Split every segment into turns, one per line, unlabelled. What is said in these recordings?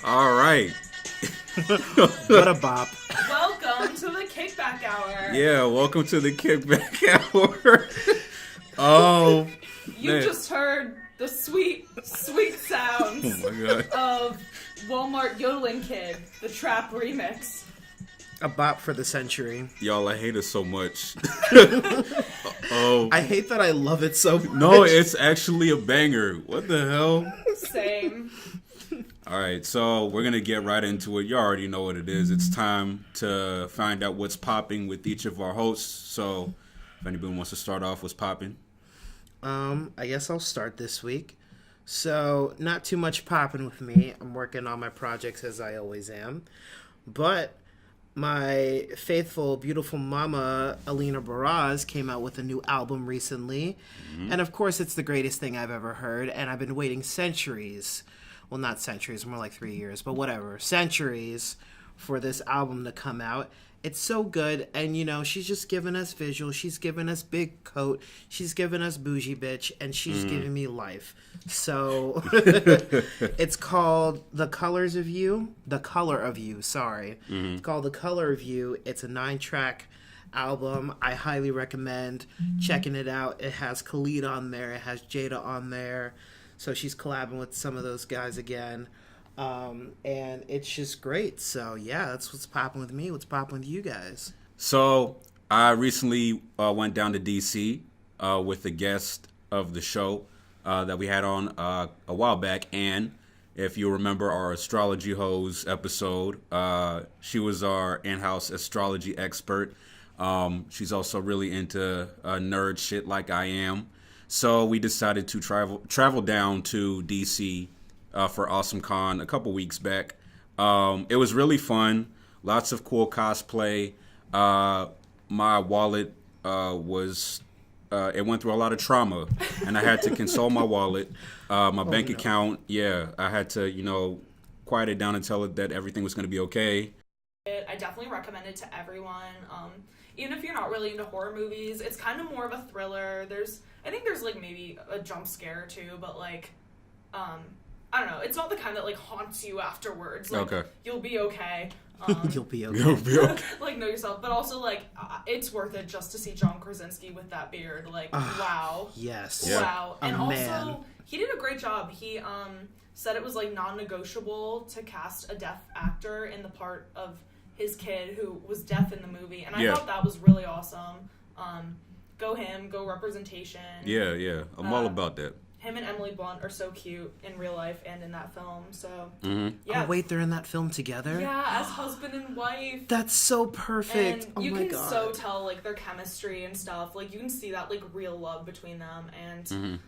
All right.
What a bop.
Welcome to the Kickback Hour.
Yeah, welcome to the Kickback Hour. Oh,
You
man.
just heard the sweet, sweet sounds
Oh my god.
of Walmart Yodeling Kid, the trap remix.
A bop for the century.
Y'all, I hate it so much. Oh.
I hate that I love it so much.
No, it's actually a banger. What the hell?
Same.
All right, so we're going to get right into it. You already know what it is. It's time to find out what's popping with each of our hosts. So if anybody wants to start off, what's popping?
I guess I'll start this week. So, not too much popping with me. I'm working on my projects as I always am. But my faithful, beautiful mama, Alina Baraz, came out with a new album recently. Mm-hmm. And of course, it's the greatest thing I've ever heard. And I've been waiting centuries. Well, not centuries, more like 3 years, but whatever. Centuries for this album to come out. It's so good, and you know, she's just giving us visual, she's giving us big coat, she's giving us bougie bitch, and she's giving me life. So, it's called The Color of You, sorry. It's called The Color of You. It's a 9-track album. I highly recommend checking it out. It has Khalid on there, it has Jada on there. So she's collabing with some of those guys again. And it's just great. So, yeah, that's what's popping with me. What's popping with you guys?
So I recently went down to D.C. With a guest of the show that we had on a while back. And if you remember our Astrology Hose episode, she was our in-house astrology expert. She's also really into nerd shit like I am. So we decided to travel down to DC for Awesome Con a couple weeks back. It was really fun. Lots of cool cosplay. My wallet it went through a lot of trauma, and I had to console my wallet. My bank account, I had to, quiet it down and tell it that everything was going to be okay.
I definitely recommend it to everyone. Even if you're not really into horror movies, it's kind of more of a thriller. I think there's like maybe a jump scare or two, but like, I don't know. It's not the kind that like haunts you afterwards. Like,
Okay.
You'll be okay.
You'll be okay.
You'll be okay.
Like, know yourself. But also, like, it's worth it just to see John Krasinski with that beard. Like, wow.
Yes.
Yeah.
Wow. And
man.
also, he did a great job. He said it was like non-negotiable to cast a deaf actor in the part of his kid who was deaf in the movie. And I thought that was really awesome. Go him, go representation.
Yeah. I'm all about that.
Him and Emily Blunt are so cute in real life and in that film. So,
Oh, wait, they're in that film together?
Yeah, as husband and wife.
That's so perfect.
And
oh
you
my
can
God.
so tell, like, their chemistry and stuff. Like, you can see that, like, real love between them. And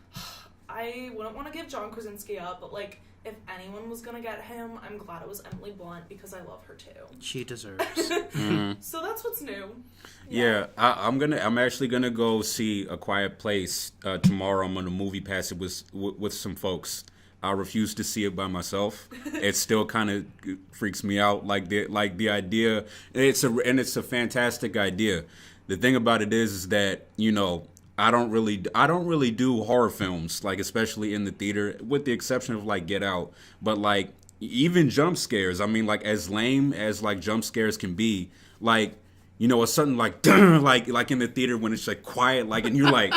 I wouldn't want to give John Krasinski up, but, like, if anyone was going to get him, I'm glad it was Emily Blunt because I love her, too.
She deserves.
So that's what's new.
Yeah, I'm actually gonna go see A Quiet Place tomorrow. I'm on a movie pass it with some folks. I refuse to see it by myself. It still kind of freaks me out. Like the idea. It's a fantastic idea. The thing about it is that I don't really do horror films, like especially in the theater, with the exception of like Get Out. But like even jump scares. I mean, like as lame as like jump scares can be, like. A certain like like in the theater when it's like quiet, like and you're like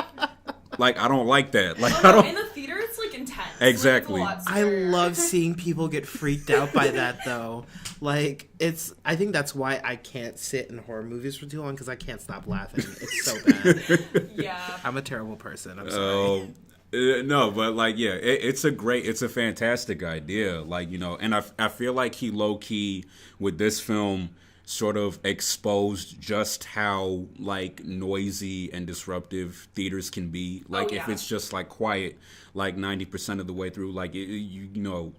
I don't like that. Like I don't.
In the theater, it's like intense.
Exactly.
Like, it's a lot
I
scarier.
love seeing people get freaked out by that, though. Like, I think that's why I can't sit in horror movies for too long, because I can't stop laughing. It's so bad.
Yeah.
I'm a terrible person. I'm sorry.
No, but like, yeah, it's a fantastic idea. Like, and I feel like he low key with this film sort of exposed just how like noisy and disruptive theaters can be. Like if it's just like quiet, like 90% of the way through, like you're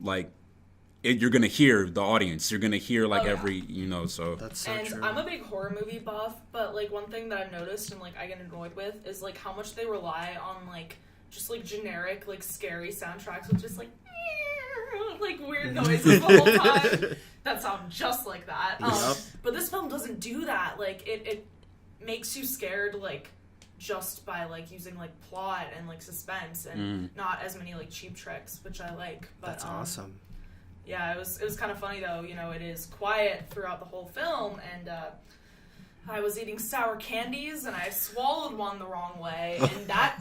gonna hear the audience. You're gonna hear like every So
That's so
And
true.
I'm a big horror movie buff, but like one thing that I've noticed and like I get annoyed with is like how much they rely on like just like generic like scary soundtracks with just like weird noises the whole time that sound just like that. But this film doesn't do that. Like it makes you scared like just by like using like plot and like suspense and not as many like cheap tricks, which I like. But,
That's awesome.
Yeah, it was kind of funny though. You know, it is quiet throughout the whole film, and I was eating sour candies, and I swallowed one the wrong way, and that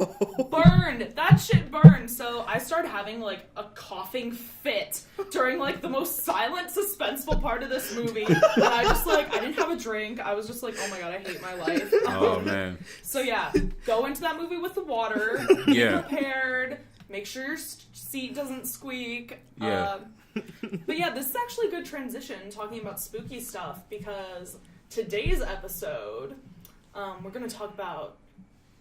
burned. That shit burned. So I started having like a coughing fit during like the most silent, suspenseful part of this movie, and I didn't have a drink. I was just like, oh my god, I hate my life.
Oh man.
So yeah, go into that movie with the water.
Yeah.
Be prepared. Make sure your seat doesn't squeak.
Yeah.
But yeah, this is actually a good transition talking about spooky stuff, because today's episode, we're going to talk about,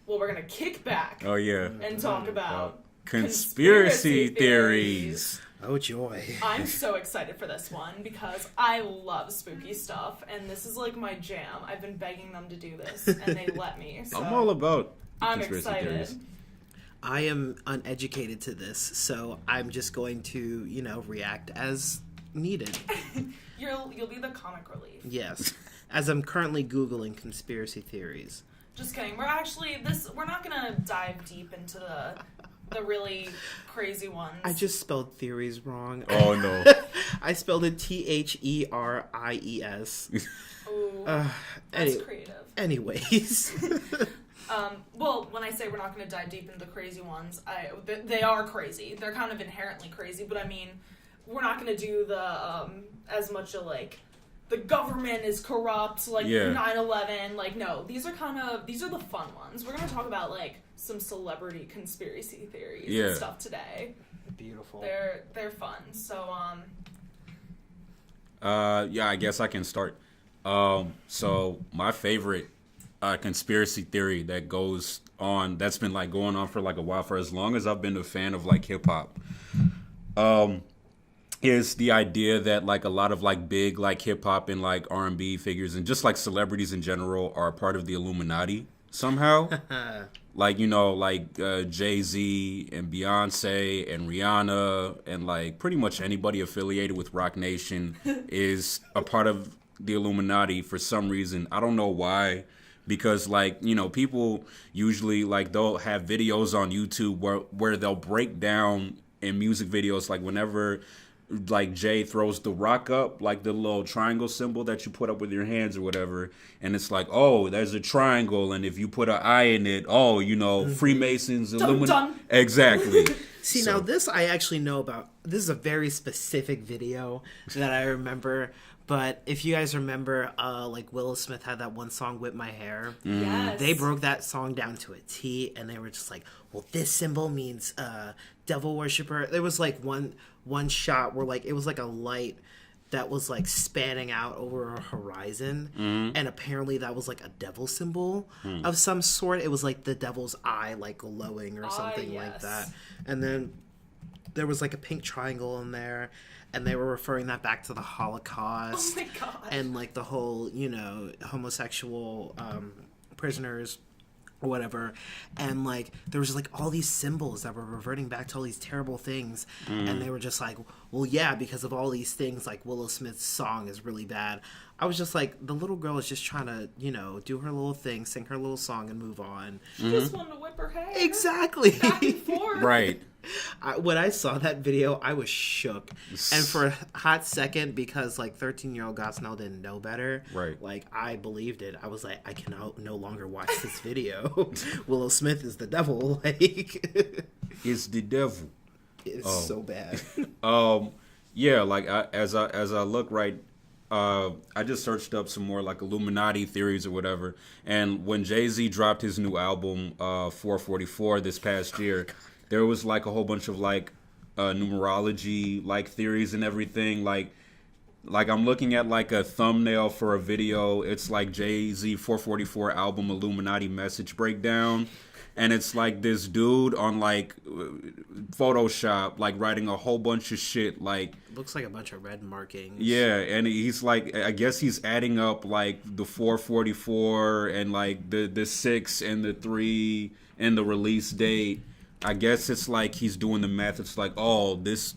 we're going to kick back.
Oh yeah.
And talk about
conspiracy theories.
Oh joy.
I'm so excited for this one because I love spooky stuff, and this is like my jam. I've been begging them to do this, and they let me. So
I'm all about
I'm
conspiracy
excited.
theories.
I am uneducated to this, so I'm just going to, react as needed.
You'll be the comic relief.
Yes. As I'm currently Googling conspiracy theories.
Just kidding. We're not gonna dive deep into the really crazy ones.
I just spelled theories wrong.
Oh no.
I spelled it Theries.
Ooh, that's creative.
Anyways.
Well, when I say we're not going to dive deep into the crazy ones, they are crazy. They're kind of inherently crazy, but I mean, we're not going to do the as much of like the government is corrupt, like 9/11. Like, no, these are the fun ones. We're going to talk about like some celebrity conspiracy theories and stuff today.
Beautiful.
They're fun. So
yeah, I guess I can start. So my favorite conspiracy theory that's been like going on for like a while, for as long as I've been a fan of like hip hop, is the idea that like a lot of like big like hip hop and like R&B figures and just like celebrities in general are part of the Illuminati somehow. Like, Jay-Z and Beyonce and Rihanna and like pretty much anybody affiliated with Rock Nation is a part of the Illuminati for some reason. I don't know why. Because, like, people usually, like, they'll have videos on YouTube where they'll break down in music videos, like, whenever, like, Jay throws the rock up, like, the little triangle symbol that you put up with your hands or whatever, and it's like, oh, there's a triangle, and if you put an eye in it, oh, Freemasons, Illuminati. Exactly.
See, now this I actually know about. This is a very specific video that I remember. But if you guys remember, like Will Smith had that one song, Whip My Hair.
Yes.
They broke that song down to a T, and they were just like, well, this symbol means devil worshiper. There was like one shot where like it was like a light that was like spanning out over a horizon, and apparently that was like a devil symbol of some sort. It was like the devil's eye like glowing or something like that. And then there was like a pink triangle in there, and they were referring that back to the Holocaust.
Oh my god.
And like the whole, homosexual prisoners or whatever. And like there was like all these symbols that were reverting back to all these terrible things. And they were just like, well, yeah, because of all these things, like Willow Smith's song is really bad. I was just like, the little girl is just trying to, do her little thing, sing her little song and move on.
She just wanted to whip her hair.
Exactly.
Back and forth.
Right.
When I saw that video, I was shook. And for a hot second, because like 13-year-old Gosnell didn't know better,
right?
Like I believed it. I was like, I can no longer watch this video. Willow Smith is the devil. Like,
it's the devil.
It's so bad.
Yeah. Like as I look right. I just searched up some more like Illuminati theories or whatever. And when Jay-Z dropped his new album, 444 this past year, there was like a whole bunch of like numerology like theories and everything. Like I'm looking at like a thumbnail for a video. It's like Jay-Z 444 album Illuminati message breakdown. And it's like this dude on like Photoshop, like writing a whole bunch of shit. Like
looks like a bunch of red markings.
Yeah, and he's like, I guess he's adding up like the 444 and like the 6 and the 3 and the release date. I guess it's like he's doing the math. It's like, oh, this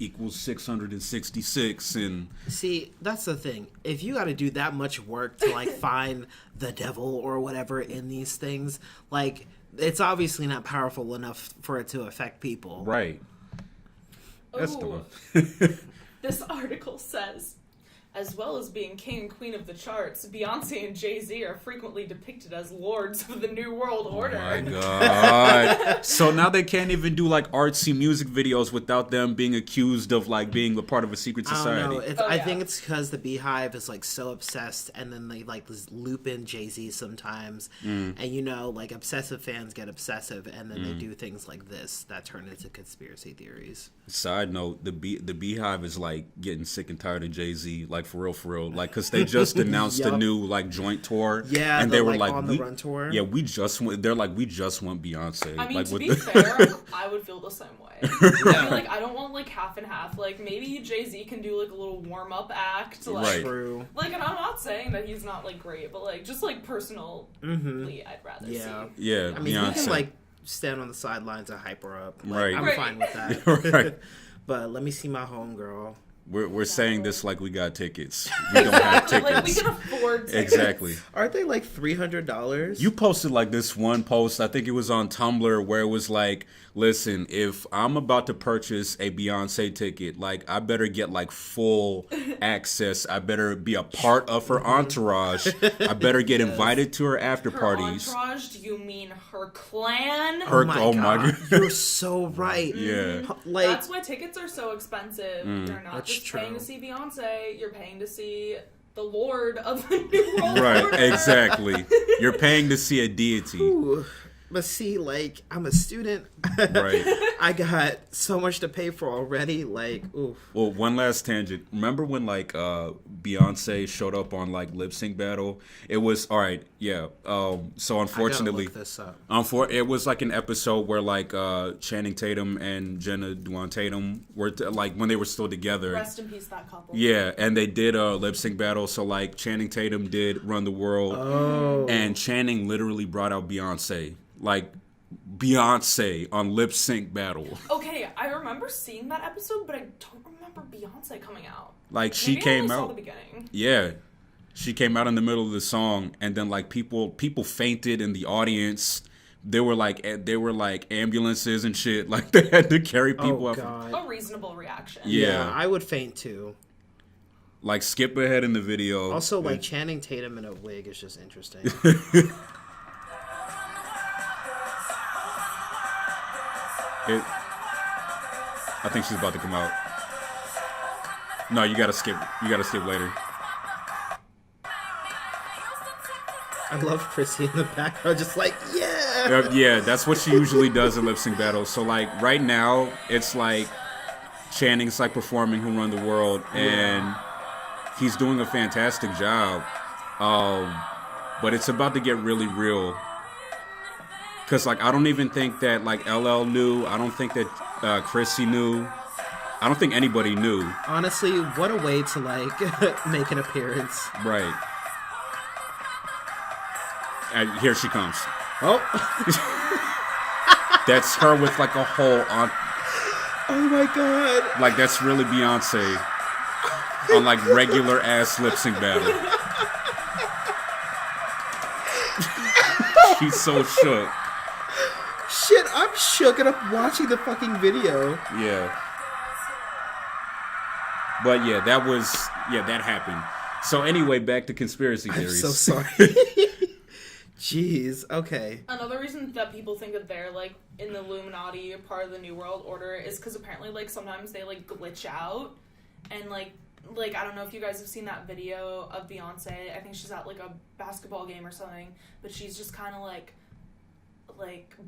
equals 666, and
see, that's the thing. If you got to do that much work to like find the devil or whatever in these things, like. It's obviously not powerful enough for it to affect people.
Right. That's the
Ooh.
one.
This article says, as well as being king and queen of the charts, Beyonce and Jay-Z are frequently depicted as lords of the New World Order.
Oh my god. So now they can't even do like artsy music videos without them being accused of like being a part of a secret society.
I don't know.
Oh,
I
yeah.
think it's because the Beehive is like so obsessed, and then they like loop in Jay-Z sometimes, and you know, like obsessive fans get obsessive, and then they do things like this that turn into conspiracy theories.
Side note, the Beehive is like getting sick and tired of Jay-Z, like for real, like because they just announced a
Yup.
new like joint tour,
Yeah,
and
the,
they were
like,
like,
on the run tour.
Yeah, we just want. They're like, we just want Beyonce.
I mean,
like,
to
what
be
the-
fair, I would feel the same way. I feel like I don't want like half and half. Like maybe Jay-Z can do like a little warm-up act. Like,
Right.
True.
Like, and I'm not saying that he's not like great, but like just like personally, I'd rather
Yeah.
see.
Yeah,
I mean,
Beyonce.
he can like stand on the sidelines and hype her up. Like,
Right.
I'm
Right.
fine with that.
Right.
But let me see my homegirl.
We're saying this like we got tickets. We don't have tickets.
Like we can afford tickets.
Exactly.
Aren't they like $300?
You posted like this one post, I think it was on Tumblr, where it was like, listen, if I'm about to purchase a Beyonce ticket, like I better get like full access. I better be a part of her entourage. I better get invited to her after
Her
parties.
entourage? Do you mean her clan?
Her-
Oh my god.
God.
You're so right.
Yeah.
Like,
That's why tickets are so expensive. You're not
That's
just paying
true.
to see Beyonce. You're paying to see the Lord of the New World
Right,
Order.
exactly. You're paying to see a deity.
ooh. But see, like, I'm a student.
Right.
I got so much to pay for already. Like, oof.
Well, one last tangent. Remember when like Beyonce showed up on like Lip Sync Battle? It was all right. Yeah. So unfortunately,
I gotta look this up.
it was like an episode where like Channing Tatum and Jenna Dewan Tatum were like when they were still together.
Rest in peace, that couple.
Yeah, and they did a lip sync battle. So like Channing Tatum did Run the World,
Oh.
and Channing literally brought out Beyonce, like Beyonce on lip sync battle.
Okay, I remember seeing that episode, but I don't remember Beyonce coming out.
Like she
Maybe I
came
only saw
out.
the beginning.
Yeah. She came out in the middle of the song, and then like people fainted in the audience. There were like ambulances and shit. Like they had to carry people
Oh,
out.
God.
A reasonable reaction.
Yeah.
I would faint too.
Like skip ahead in the video.
Also, like, Channing Tatum in a wig is just interesting.
I think she's about to come out. No, you gotta skip. You gotta skip later.
I love Chrissy in the background, just like, yeah.
Yeah, that's what she usually does in lip sync battles. So like right now, it's like Channing's like performing Who Run the World, and he's doing a fantastic job. But it's about to get really real. Cause like I don't even think that like LL knew. I don't think that Chrissy knew. I don't think anybody knew.
Honestly, what a way to, like, make an appearance.
Right. And here she comes.
Oh,
That's her with like a hole on.
oh my god.
Like that's really Beyonce on like regular ass lip sync battle. She's so shook.
Shit, I'm shook and I'm watching the fucking video.
Yeah. But yeah, that happened. So anyway, back to conspiracy
I'm
theories.
so sorry. Jeez, okay.
Another reason that people think that they're like in the Illuminati, part of the New World Order, is because apparently like sometimes they like glitch out, and like I don't know if you guys have seen that video of Beyonce. I think she's at like a basketball game or something, but she's just kind of like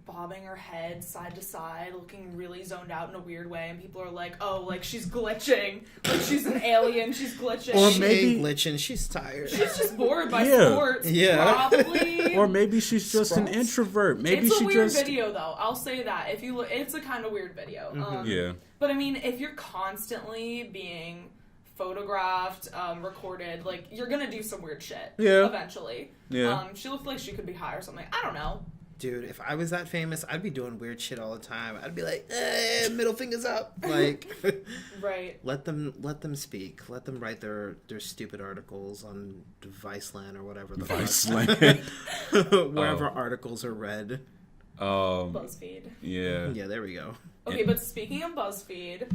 bobbing her head side to side, looking really zoned out in a weird way, and people are like, "Oh, like she's glitching, like she's an alien, she's glitching."
Or
She
maybe-
ain't glitching, she's tired.
She's just bored by
Yeah.
sports,
Yeah.
probably.
Or maybe she's just an
Sprouts.
introvert. Maybe
It's a
she
weird
just
video, though. I'll say that. If you look, it's a kind of weird video.
Yeah.
But I mean, if you're constantly being photographed, recorded, like you're gonna do some weird shit.
Yeah.
Eventually.
Yeah.
She looked like she could be high or something. I don't know.
Dude, if I was that famous, I'd be doing weird shit all the time. I'd be like, middle fingers up. Like,
Right.
let them speak. Let them write their stupid articles on Viceland or whatever the fuck.
Viceland.
Wherever articles are read.
BuzzFeed.
Yeah.
Yeah, there we go.
Okay, but speaking of BuzzFeed,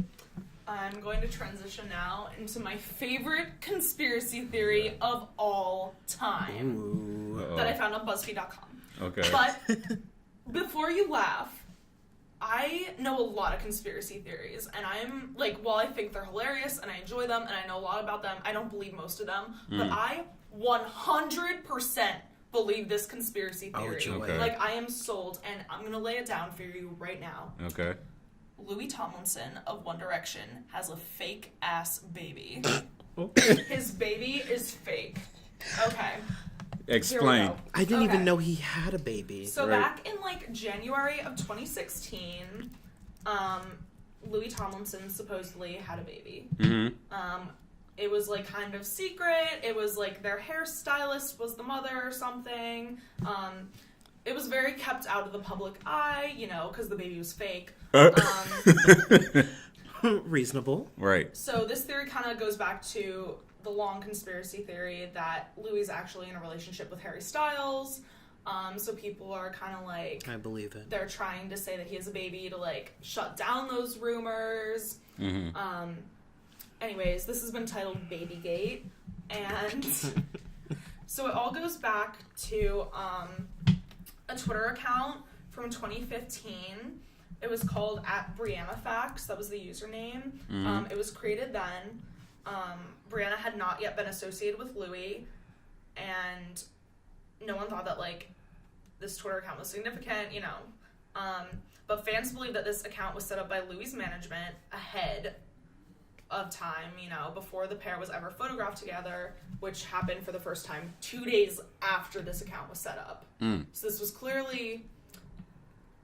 I'm going to transition now into my favorite conspiracy theory of all time that I found on BuzzFeed.com.
Okay.
But before you laugh, I know a lot of conspiracy theories, and I'm like, while I think they're hilarious and I enjoy them and I know a lot about them, I don't believe most of them, but I 100% believe this conspiracy theory.
Okay.
Like, I am sold, and I'm going to lay it down for you right now.
Okay.
Louis Tomlinson of One Direction has a fake-ass baby. His baby is fake. Okay.
Explain.
I didn't even know he had a baby.
So back in like January of 2016, Louis Tomlinson supposedly had a baby.
Mm-hmm.
It was like kind of secret. It was like their hairstylist was the mother or something. It was very kept out of the public eye, you know, because the baby was fake.
Reasonable.
Right.
So this theory kind of goes back to the long conspiracy theory that Louis is actually in a relationship with Harry Styles. So people are kind of like...
I believe it.
They're trying to say that he has a baby to, like, shut down those rumors.
Mm-hmm.
Anyways, this has been titled Babygate. And so it all goes back to a Twitter account from 2015. It was called @BriannaFacts. That was the username.
Mm-hmm.
It was created then. Brianna had not yet been associated with Louis, and no one thought that, like, this Twitter account was significant, you know. But fans believe that this account was set up by Louis' management ahead of time, you know, before the pair was ever photographed together, which happened for the first time 2 days after this account was set up. So this was clearly...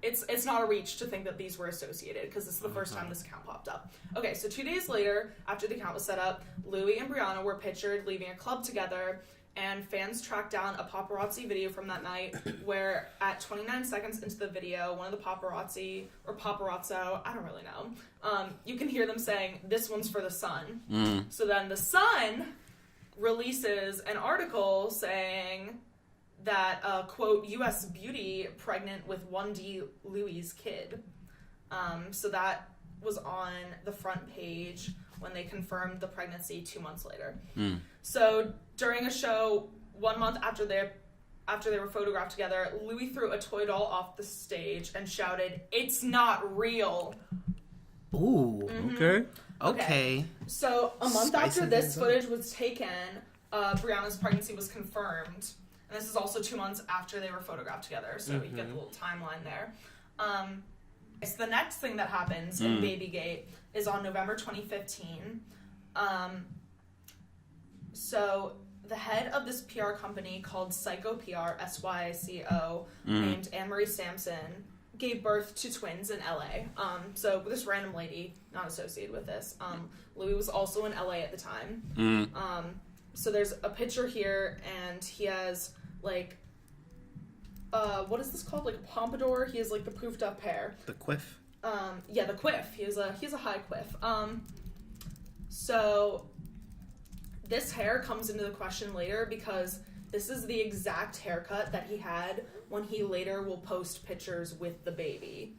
It's not a reach to think that these were associated, because this is the first time this account popped up. Okay, so 2 days later, after the account was set up, Louis and Brianna were pictured leaving a club together, and fans tracked down a paparazzi video from that night where at 29 seconds into the video, one of the paparazzi, or paparazzo, I don't really know, you can hear them saying, "This one's for the Sun." So then the Sun releases an article saying that, quote, U.S. beauty pregnant with 1D Louis' kid. So that was on the front page when they confirmed the pregnancy 2 months later. So during a show 1 month after they were photographed together, Louis threw a toy doll off the stage and shouted, "It's not real."
Ooh. Okay.
So a month
Spicing
after this
things up.
footage was taken, Brianna's pregnancy was confirmed. And this is also 2 months after they were photographed together, so you get the little timeline there. So the next thing that happens in Babygate is on November 2015. So the head of this PR company called Psycho PR, SYCO, named Anne-Marie Sampson, gave birth to twins in LA. So this random lady, not associated with this, Louis was also in LA at the time. So there's a picture here, and he has, like, what is this called? Like a pompadour? He has, like, the poofed up hair.
The quiff.
Yeah, the quiff. He has a high quiff. So this hair comes into the question later because this is the exact haircut that he had when he later will post pictures with the baby.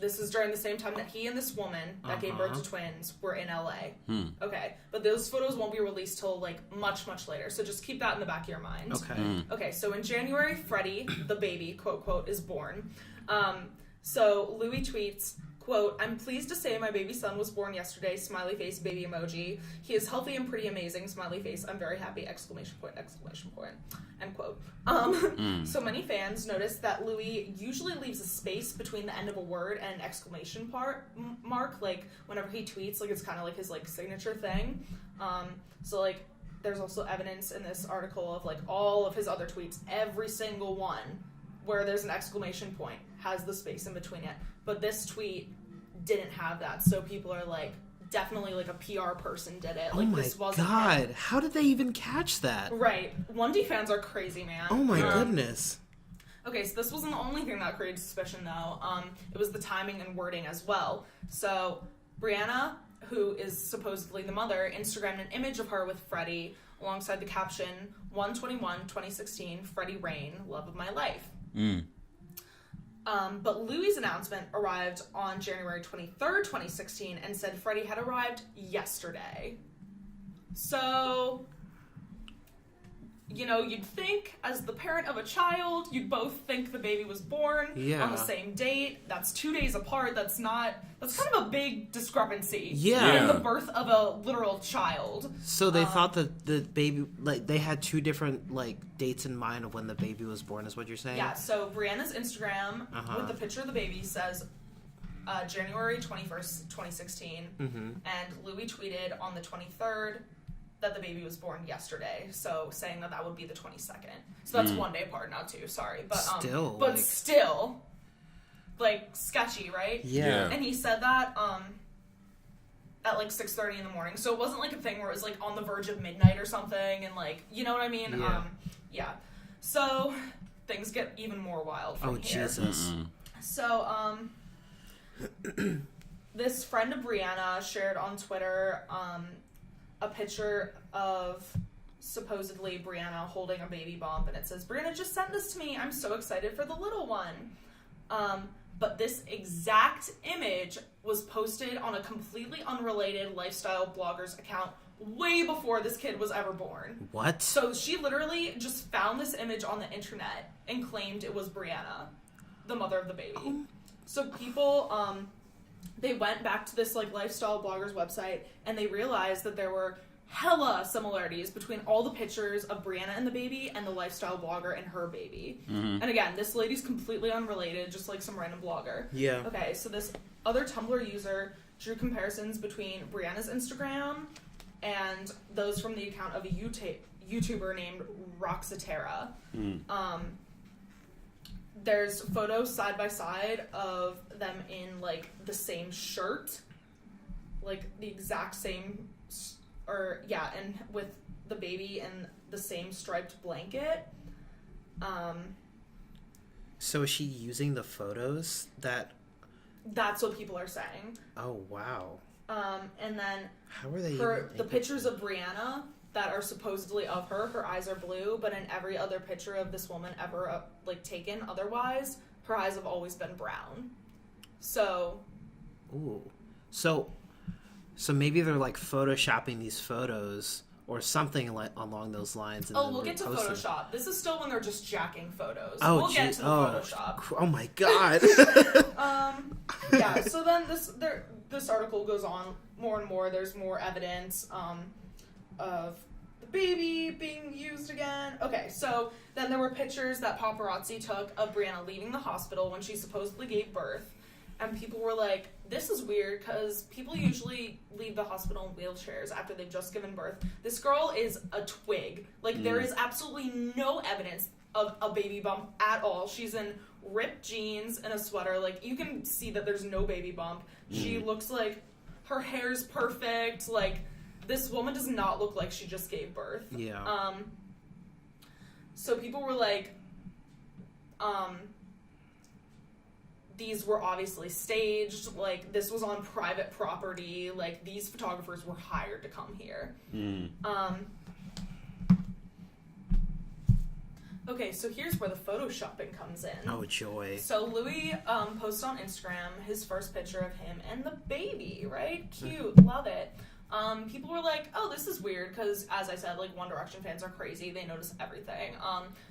This is during the same time that he and this woman that gave birth to twins were in LA. Okay, but those photos won't be released till, like, much, much later. So just keep that in the back of your mind.
Okay.
Okay, so in January, Freddie, the baby, quote, quote, is born. So Louis tweets, quote, "I'm pleased to say my baby son was born yesterday, smiley face, baby emoji. He is healthy and pretty amazing, smiley face. I'm very happy, exclamation point, end quote. So many fans noticed that Louis usually leaves a space between the end of a word and an exclamation mark, like, whenever he tweets, like, it's kind of like his, like, signature thing. So, like, there's also evidence in this article of, like, all of his other tweets, every single one where there's an exclamation point has the space in between it. But this tweet didn't have that, so people are like, definitely, like, a PR person did it. Like,
oh my
this wasn't
god,
him.
how did they even catch that?
Right. 1D fans are crazy, man.
Oh my goodness.
Okay, so this wasn't the only thing that created suspicion, though. It was the timing and wording as well. So Brianna, who is supposedly the mother, Instagrammed an image of her with Freddie alongside the caption, 1/21/2016, Freddie Rain, love of my life. But Louis' announcement arrived on January 23rd, 2016, and said Freddie had arrived yesterday. So, you know, you'd think, as the parent of a child, you'd both think the baby was born on the same date. That's 2 days apart. That's kind of a big discrepancy.
Yeah.
In the birth of a literal child.
So they thought that the baby, like, they had two different, like, dates in mind of when the baby was born, is what you're saying?
Yeah, so Brianna's Instagram with the picture of the baby says January 21st, 2016. And Louis tweeted on the 23rd that the baby was born yesterday, so saying that would be the 22nd. So that's 1 day apart, not two, sorry. But still, like, sketchy, right?
Yeah.
And he said that at like 6:30 in the morning, so it wasn't like a thing where it was like on the verge of midnight or something, and like, you know what I mean?
Yeah.
So things get even more wild from here.
Jesus.
So this friend of Brianna shared on Twitter a picture of supposedly Brianna holding a baby bump, and it says, "Brianna just sent this to me. I'm so excited for the little one." But this exact image was posted on a completely unrelated lifestyle blogger's account way before this kid was ever born.
What?
So she literally just found this image on the internet and claimed it was Brianna, the mother of the baby. So people, they went back to this like lifestyle blogger's website, and they realized that there were hella similarities between all the pictures of Brianna and the baby and the lifestyle blogger and her baby. And again, this lady's completely unrelated, just like some random blogger.
Yeah.
Okay, so this other Tumblr user drew comparisons between Brianna's Instagram and those from the account of a YouTuber named Roxatera. There's photos side by side of them in like the same shirt, like the exact same, and with the baby in the same striped blanket.
So is she using the photos that...
That's what people are saying.
Oh, wow.
And then
how are they
the pictures of Brianna that are supposedly of her eyes are blue, but in every other picture of this woman ever taken otherwise, her eyes have always been brown. So...
Ooh. So maybe they're like photoshopping these photos or something like along those lines. And
we'll get to Photoshop. This is still when they're just jacking photos.
Oh,
we'll get to the Photoshop.
Oh my god.
Yeah. So then this article goes on more and more. There's more evidence of the baby being used again. Okay. So then there were pictures that paparazzi took of Brianna leaving the hospital when she supposedly gave birth. And people were like, this is weird because people usually leave the hospital in wheelchairs after they've just given birth. This girl is a twig. Like, there is absolutely no evidence of a baby bump at all. She's in ripped jeans and a sweater. Like, you can see that there's no baby bump. She looks like her hair's perfect. Like, this woman does not look like she just gave birth.
Yeah.
So people were like, these were obviously staged, like, this was on private property, like, these photographers were hired to come here. Okay, so here's where the photoshopping comes in.
Oh, joy.
So Louis posted on Instagram his first picture of him and the baby, right? Cute, love it. People were like, oh, this is weird, because, as I said, like, One Direction fans are crazy. They notice everything.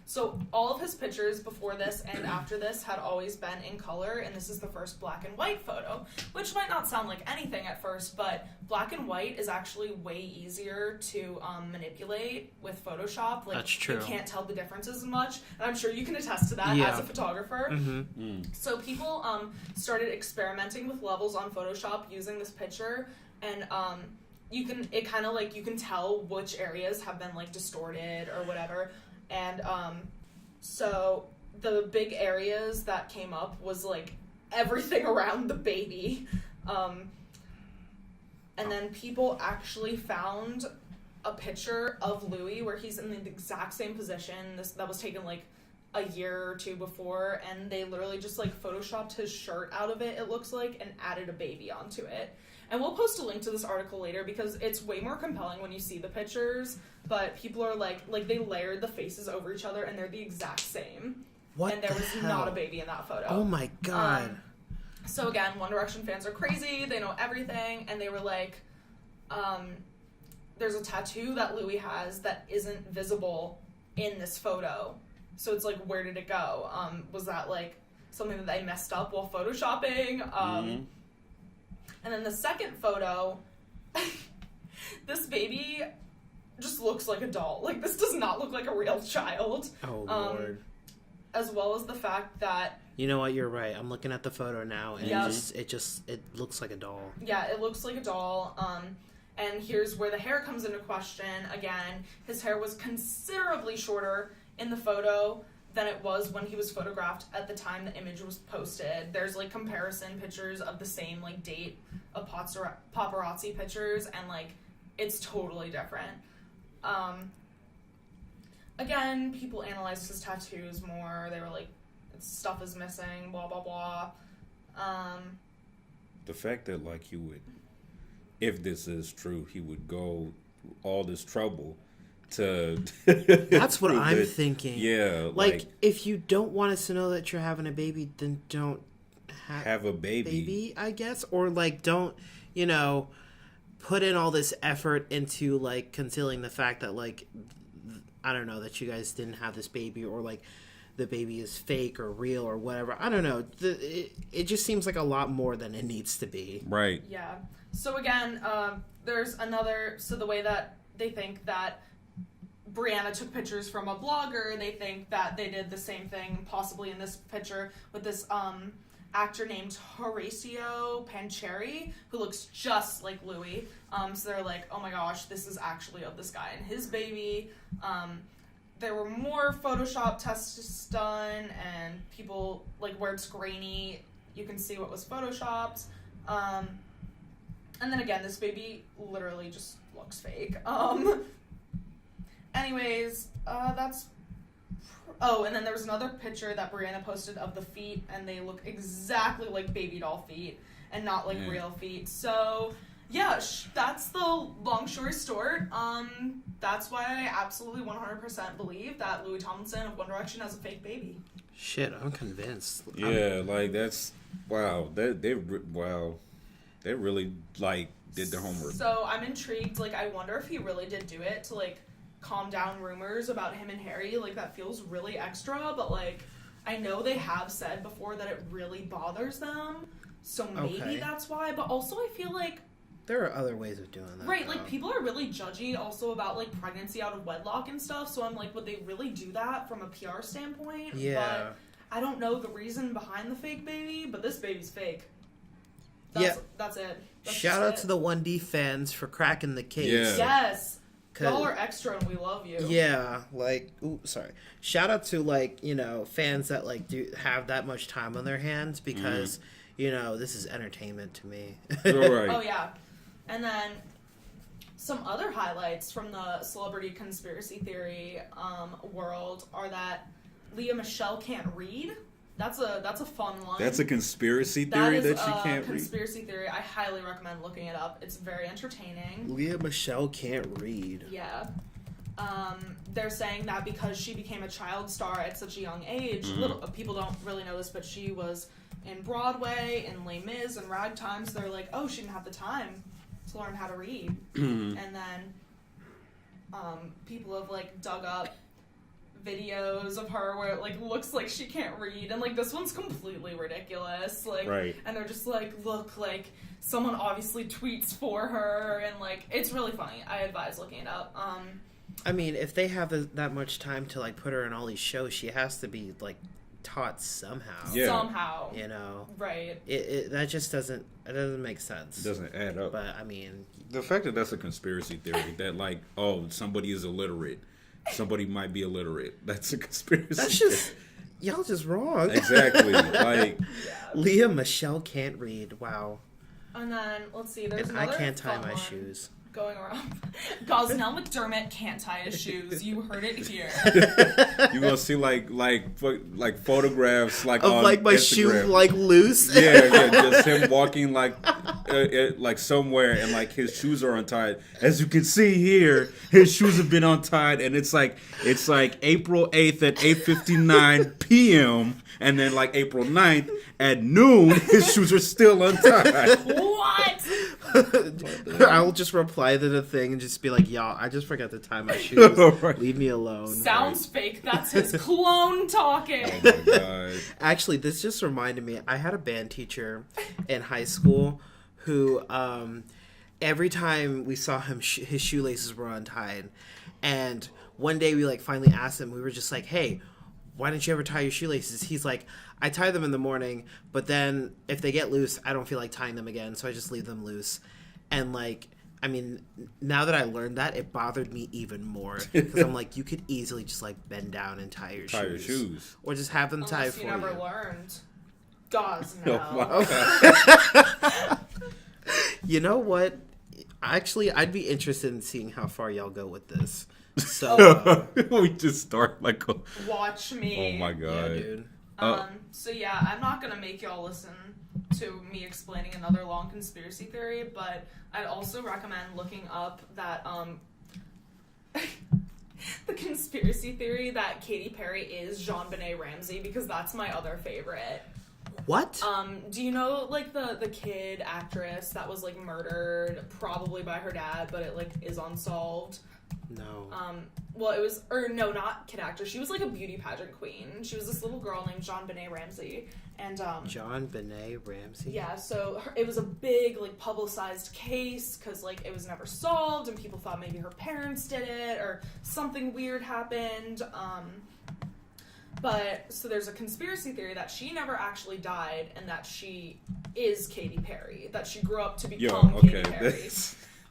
So all of his pictures before this and after this had always been in color, and this is the first black and white photo, which might not sound like anything at first, but black and white is actually way easier to manipulate with Photoshop. Like,
that's true.
You can't tell the differences as much, and I'm sure you can attest to that as a photographer. So people started experimenting with levels on Photoshop using this picture, and you can tell which areas have been like distorted or whatever. And so the big areas that came up was like everything around the baby. And then people actually found a picture of Louis where he's in the exact same position. That was taken like a year or two before, and they literally just like photoshopped his shirt out of it looks like, and added a baby onto it. And we'll post a link to this article later because it's way more compelling when you see the pictures, but people are like they layered the faces over each other and they're the exact same.
What
and there
the
was
hell?
not a baby in that photo.
Oh my god.
So again, One Direction fans are crazy. They know everything, and they were like, there's a tattoo that Louis has that isn't visible in this photo. So it's like, where did it go? Was that like something that they messed up while photoshopping? And then the second photo, this baby just looks like a doll. Like, this does not look like a real child.
Oh, Lord.
As well as the fact that...
You know what? You're right. I'm looking at the photo now, and
Yep.
it looks like a doll.
Yeah, it looks like a doll. And here's where the hair comes into question. Again, his hair was considerably shorter in the photo than it was when he was photographed at the time the image was posted. There's like comparison pictures of the same like date of paparazzi pictures, and like it's totally different. Again, people analyzed his tattoos more. They were like, stuff is missing, blah blah blah.
The fact that like he would, if this is true, he would go all this trouble to
That's what
prove
I'm
that-
thinking.
Yeah,
Like, if you don't want us to know that you're having a baby, then don't
have a baby.
I guess. Or, like, don't, put in all this effort into, like, concealing the fact that, like, I don't know, that you guys didn't have this baby, or, like, the baby is fake or real or whatever. I don't know. It just seems like a lot more than it needs to be.
Right.
Yeah. So again, there's another... So the way that they think that Brianna took pictures from a blogger, they think that they did the same thing possibly in this picture with this actor named Horacio Pancheri, who looks just like Louis. So they're like, oh my gosh, this is actually of this guy and his baby. There were more Photoshop tests done, and people, like, where it's grainy, you can see what was Photoshopped. And then again, this baby literally just looks fake. Anyways, that's... Oh, and then there was another picture that Brianna posted of the feet, and they look exactly like baby doll feet, and not like real feet. So, yeah, that's the long story short. That's why I absolutely 100% believe that Louis Tomlinson of One Direction has a fake baby.
Shit, I'm convinced.
Yeah, like that's wow. They really like did their homework.
So I'm intrigued. Like, I wonder if he really did do it to like calm down rumors about him and Harry. Like, that feels really extra, but like I know they have said before that it really bothers them. So maybe that's why. But also I feel like
there are other ways of doing that.
right,
though.
like people are really judgy also about like pregnancy out of wedlock and stuff. So I'm like, would they really do that from a PR standpoint?
Yeah.
But I don't know the reason behind the fake baby, but this baby's fake.
Yeah.
That's it. That's
Shout out
just
to the 1D fans for cracking the case.
Yeah.
Yes. Y'all are extra and we love you.
Yeah, like, sorry. Shout out to, like, fans that, like, do have that much time on their hands because, this is entertainment to me.
Right.
Oh, yeah. And then some other highlights from the celebrity conspiracy theory world are that Leah Michele can't read. That's a fun one.
That's a conspiracy theory that she can't read.
Conspiracy theory. I highly recommend looking it up. It's very entertaining.
Leah Michele can't read.
Yeah. They're saying that because she became a child star at such a young age, people don't really know this, but she was in Broadway, in Les Mis, and Ragtime, so they're like, oh, she didn't have the time to learn how to read. And then people have, like, dug up videos of her where it, like, looks like she can't read, and, like, this one's completely ridiculous, like, and they're just like, look, like, someone obviously tweets for her, and, like, it's really funny. I advise looking it up.
I mean, if they have that much time to, like, put her in all these shows, she has to be, like, taught somehow.
Yeah.
Somehow.
Right. That just doesn't make sense.
It doesn't add up.
But, I mean...
The fact that that's a conspiracy theory, that, like, somebody is illiterate. Somebody might be illiterate. That's a conspiracy.
That's just... Y'all just wrong.
Exactly. Like...
Leah Michele can't read. Wow.
And then, let's see, there's
and
another
I can't tie
fun
my
one
shoes.
Going around. Gosnell McDermott can't tie his shoes. You heard it here.
You're gonna see like photographs like
of
on
like my
Instagram.
shoe like loose.
Yeah, just him walking like like somewhere, and like his shoes are untied. As you can see here, his shoes have been untied, and it's like April 8th at 8:59 p.m. and then like April 9th at noon, his shoes are still untied.
What?
I'll just reply to the thing and just be like, y'all, I just forgot to tie my shoes.
Right.
Leave me alone.
Sounds fake. That's his clone talking.
Oh my god.
Actually, this just reminded me, I had a band teacher in high school who, every time we saw him, his shoelaces were untied. And one day we like finally asked him, we were just like, hey, why didn't you ever tie your shoelaces? He's like, I tie them in the morning, but then if they get loose, I don't feel like tying them again, so I just leave them loose. And like, I mean, now that I learned that, it bothered me even more. Because I'm like, you could easily just like bend down and tie your shoes. Or just have them tied for you.
Unless you never learned. Does now.
Oh,
You know what? Actually, I'd be interested in seeing how far y'all go with this. So,
we just start like a...
Watch me.
Oh my god.
yeah, dude.
So yeah, I'm not gonna make y'all listen to me explaining another long conspiracy theory, but I'd also recommend looking up that the conspiracy theory that Katy Perry is JonBenet Ramsey, because that's my other favorite.
What?
Do you know like the kid actress that was like murdered probably by her dad, but it like is unsolved?
No.
Well, it was, or no, not kid actress. She was like a beauty pageant queen. She was this little girl named JonBenet Ramsey, and
JonBenet Ramsey.
yeah. So it was a big like publicized case because like it was never solved, and people thought maybe her parents did it or something weird happened. But so there's a conspiracy theory that she never actually died, and that she is Katy Perry. That she grew up to become Katy Perry.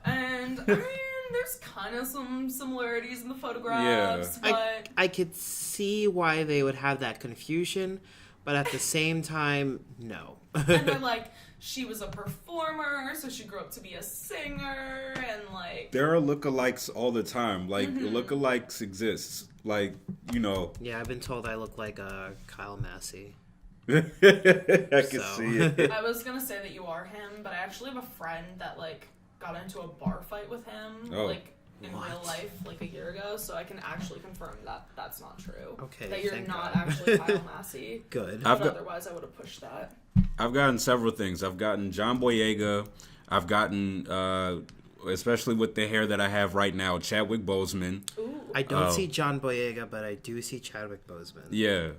And I mean, there's kind of some similarities in the photographs, but
I could see why they would have that confusion, but at the same time, no.
and they're like, she was a performer, so she grew up to be a singer, and like
There are lookalikes all the time. Like, lookalikes exist. Like, you know.
Yeah, I've been told I look like Kyle Massey.
I can see it.
I was gonna say that you are him, but I actually have a friend that like got into a bar fight with him, like in real life, like a year ago. So I can actually confirm that that's not true.
Okay,
that you're
thank
not
God.
actually Kyle Massey.
Good.
But otherwise, I would have pushed that.
I've gotten several things. I've gotten John Boyega. I've gotten, especially with the hair that I have right now, Chadwick Boseman.
Ooh.
I don't see John Boyega, but I do see Chadwick Boseman.
Yeah.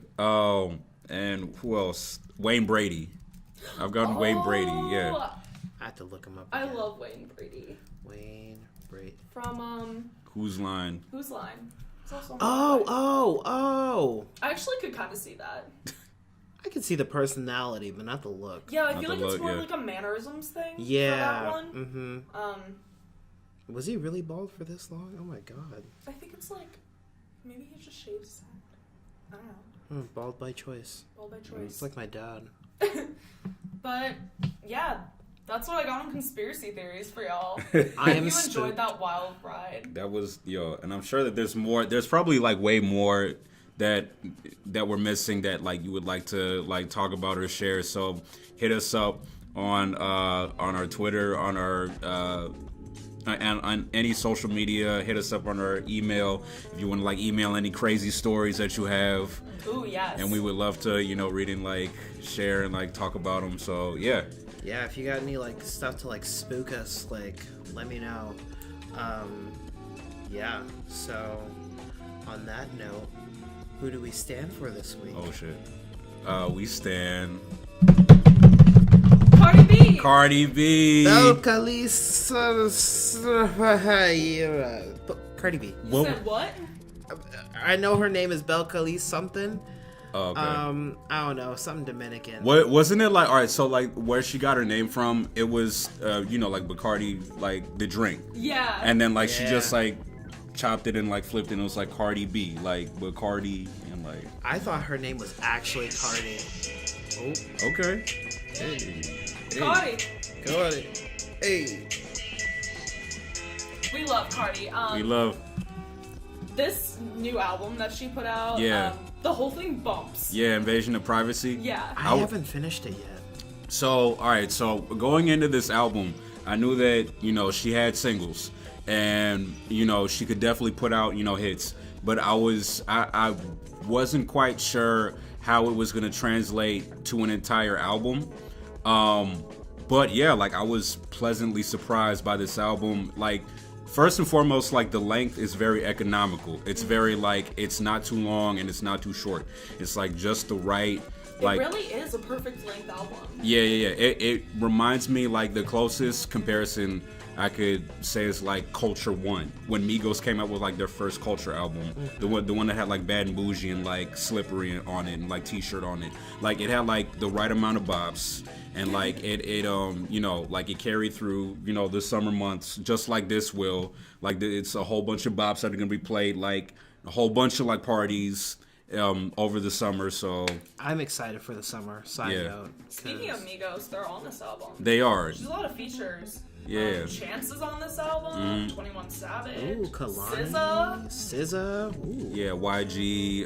And who else? Wayne Brady. I've gotten Wayne Brady. Yeah.
I have to look him up
I
again.
love Wayne Brady.
Wayne Brady.
From
Whose Line?
Whose Line? It's also on
Oh!
I actually could kind of see that.
I can see the personality, but not the look.
Yeah, I
Not
feel
the
like it's
look,
more
yeah.
like a mannerisms thing.
Yeah.
For that one.
Mm-hmm. Was he really bald for this long? Oh my god.
I think it's like maybe he just shaved his head. I don't know.
Bald by choice.
Bald by choice.
It's like my dad.
But yeah, that's what I got on conspiracy theories for y'all.
I am
you
spooked.
enjoyed that wild ride.
That was, and I'm sure that there's more. There's probably like way more that we're missing that like you would like to like talk about or share. So hit us up on our Twitter, on our and on any social media. Hit us up on our email if you want to like email any crazy stories that you have.
Ooh, yes.
And we would love to read and like share and like talk about them. So yeah.
Yeah, if you got any like stuff to like spook us, like let me know. Yeah. So on that note, who do we stand for this week?
Oh shit. We stand
Cardi B.
Cardi B.
Cardi B.
You said what?
I know her name is Belcalis something.
Oh, okay.
I don't know, something Dominican.
What wasn't it like? All right, so like where she got her name from? It was like Bacardi, like the drink.
Yeah.
And then like she just like chopped it and like flipped it and it was like Cardi B, like Bacardi and like.
I thought her name was actually Cardi. Oh,
Okay.
Cardi.
Cardi. Hey.
We love Cardi.
We love.
This new album that she put out.
Yeah.
The whole thing bumps.
Yeah, Invasion of Privacy.
Yeah.
I haven't finished it yet.
So, all right. So going into this album, I knew that she had singles, and she could definitely put out hits. But I wasn't quite sure how it was gonna translate to an entire album. But yeah, like I was pleasantly surprised by this album. Like, first and foremost, like the length is very economical. It's very like it's not too long and it's not too short. It's like just the right. Like,
it really is a perfect length album.
Yeah. It reminds me, like, the closest comparison I could say is like Culture One, when Migos came out with like their first Culture album, the one that had like Bad and Bougie and like Slippery on it and like T-shirt on it. Like it had like the right amount of bops, and like it like it carried through the summer months just like this will. Like it's a whole bunch of bops that are gonna be played, like a whole bunch of like parties over the summer. So
I'm excited for the summer. Side note.
Speaking of Migos, they're on this album.
They are.
There's a lot of features.
Yeah.
Chance is on this album. 21 Savage.
Ooh, Kalani. SZA. Ooh.
Yeah, YG,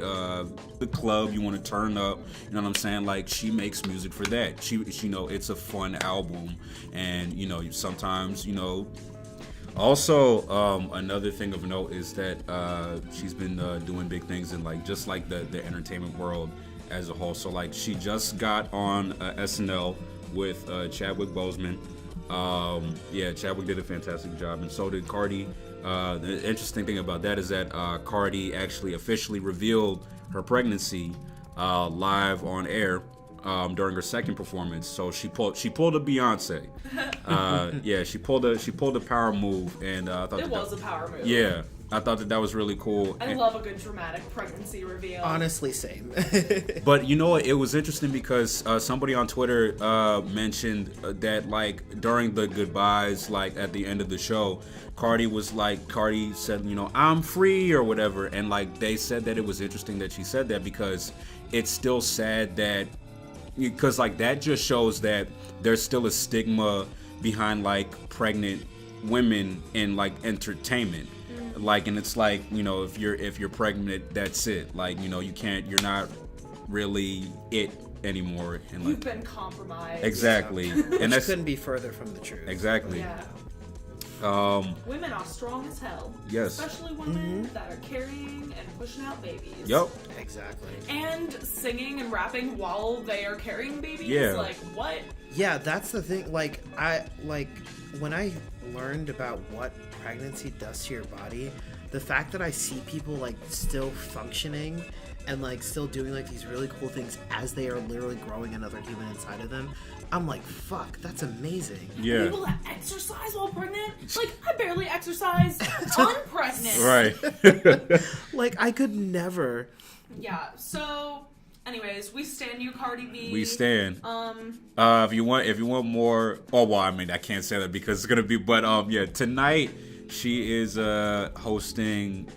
the club you want to turn up. You know what I'm saying? Like, she makes music for that. She it's a fun album, and sometimes Also, another thing of note is that she's been doing big things in like just like the entertainment world as a whole. So like she just got on SNL with Chadwick Boseman. Chadwick did a fantastic job, and so did Cardi. The interesting thing about that is that Cardi actually officially revealed her pregnancy live on air during her second performance. So she pulled a Beyonce. She pulled a power move, and I thought
it was a power move.
Yeah, I thought that was really cool.
I love a good dramatic pregnancy reveal.
Honestly, same.
But it was interesting because somebody on Twitter mentioned that like during the goodbyes, like at the end of the show, Cardi said, I'm free or whatever, and like they said that it was interesting that she said that because it's still sad that. Because like that just shows that there's still a stigma behind like pregnant women in like entertainment. Like, and it's like if you're pregnant, that's it. Like you're not really it anymore. And like,
you've been compromised.
Exactly, and that
couldn't be further from the truth.
Exactly.
Yeah. Women are strong as hell.
Yes.
Especially women that are carrying and pushing out babies.
Yep.
Exactly.
And singing and rapping while they are carrying babies.
Yeah.
Like, what?
Yeah, that's the thing. Like, when I learned about what pregnancy does to your body, the fact that I see people like still functioning and like still doing like these really cool things as they are literally growing another human inside of them, I'm like, fuck, that's amazing.
Yeah.
People that exercise while pregnant? Like, I barely exercise unpregnant.
Right.
Like, I could never.
Yeah, so anyways, we stand you, Cardi B.
We stand. If you want more, I can't say that because it's gonna be. But tonight she is co-hosting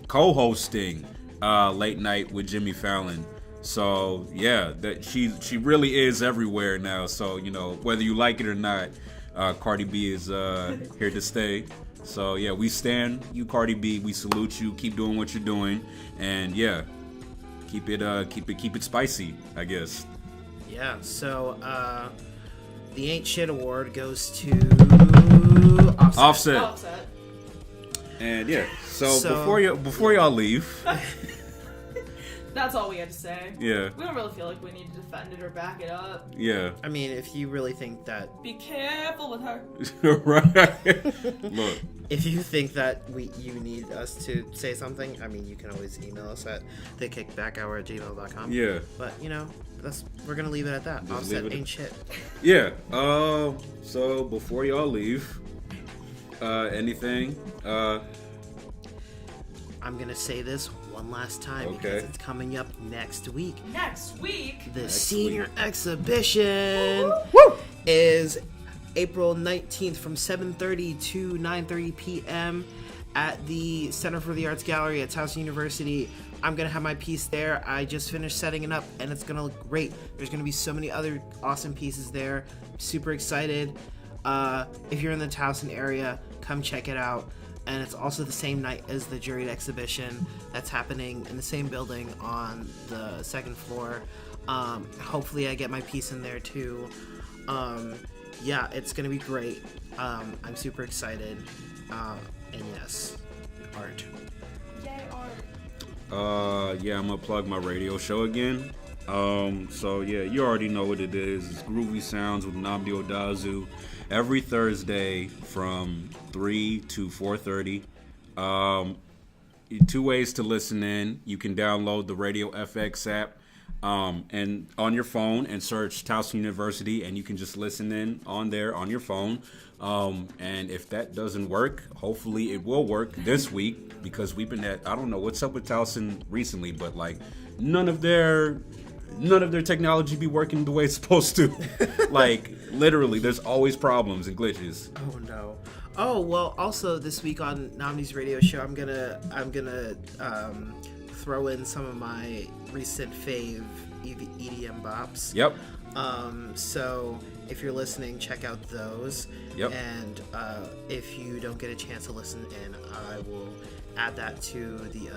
Late Night with Jimmy Fallon. So yeah, that she really is everywhere now. So whether you like it or not, Cardi B is here to stay. So yeah, we stand you, Cardi B. We salute you. Keep doing what you're doing, and yeah, keep it spicy, I guess.
Yeah. So the Ain't Shit Award goes to
Offset. And yeah, so before y'all leave.
That's all we had to say.
Yeah.
We don't really feel like we need to defend it or back it up.
Yeah.
I mean, if you really think that...
Be careful with her.
Right. Look.
If you think that you need us to say something, I mean, you can always email us at thekickbackhour@gmail.com.
Yeah.
But, we're going to leave it at that. Offset ain't shit.
Yeah. So before y'all leave, anything?
I'm going to say this one last time
Okay.
because it's coming up next week.
Next week?
The senior exhibition
Woo!
is April 19th from 7:30 to 9:30 p.m. at the Center for the Arts Gallery at Towson University. I'm going to have my piece there. I just finished setting it up, and it's going to look great. There's going to be so many other awesome pieces there. Super excited. If you're in the Towson area, come check it out. And it's also the same night as the juried exhibition that's happening in the same building on the second floor. Hopefully I get my piece in there too. Yeah, it's gonna be great. I'm super excited. And yes, art.
Yay, art.
Yeah, I'm gonna plug my radio show again. So yeah, you already know what it is. It's Groovy Sounds with Nnamdi Odazu every Thursday from 3 to 4:30. 2 ways to listen in. You can download the Radio FX app and on your phone and search Towson University, and you can just listen in on there on your phone. And if that doesn't work, hopefully it will work this week, because we've been I don't know what's up with Towson recently, but like none of their technology be working the way it's supposed to. Like literally, there's always problems and glitches.
Oh no. Oh well. Also, this week on Nnamdi's radio show, I'm gonna throw in some of my recent fave EDM bops.
Yep.
So if you're listening, check out those.
Yep.
And if you don't get a chance to listen in, I will add that to the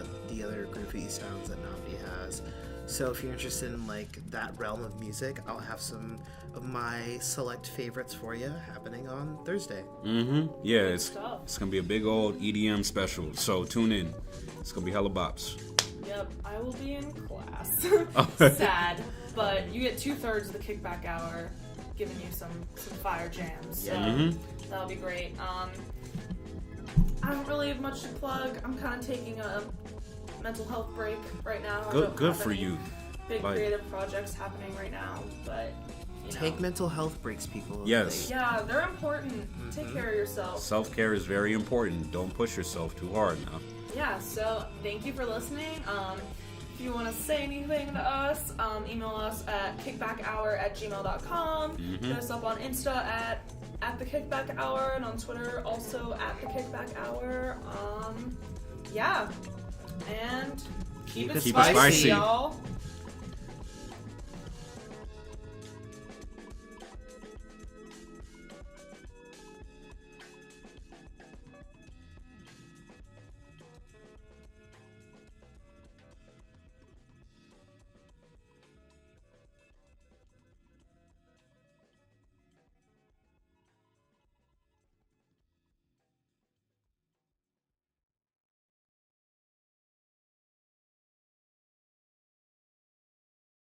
other groovy sounds that Nnamdi has. So if you're interested in like that realm of music, I'll have some of my select favorites for you happening on Thursday.
Yeah, it's gonna be a big old EDM special. So tune in. It's gonna be hella bops.
Yep, I will be in class. Sad, but you get 2/3 of the kickback hour, giving you some fire jams. So that'll be great. I don't really have much to plug. I'm kind of taking a mental health break right now.
Good for you.
Big creative projects happening right now, but you know.
Take mental health breaks, people.
Yes.
Yeah, they're important. Take care of yourself.
Self-care is very important. Don't push yourself too hard now.
Yeah, so thank you for listening. If you want to say anything to us, email us at kickbackhour@gmail.com. Hit us up on Insta at the Kickback Hour, and on Twitter also at the Kickback Hour. Yeah, and keep it spicy, y'all.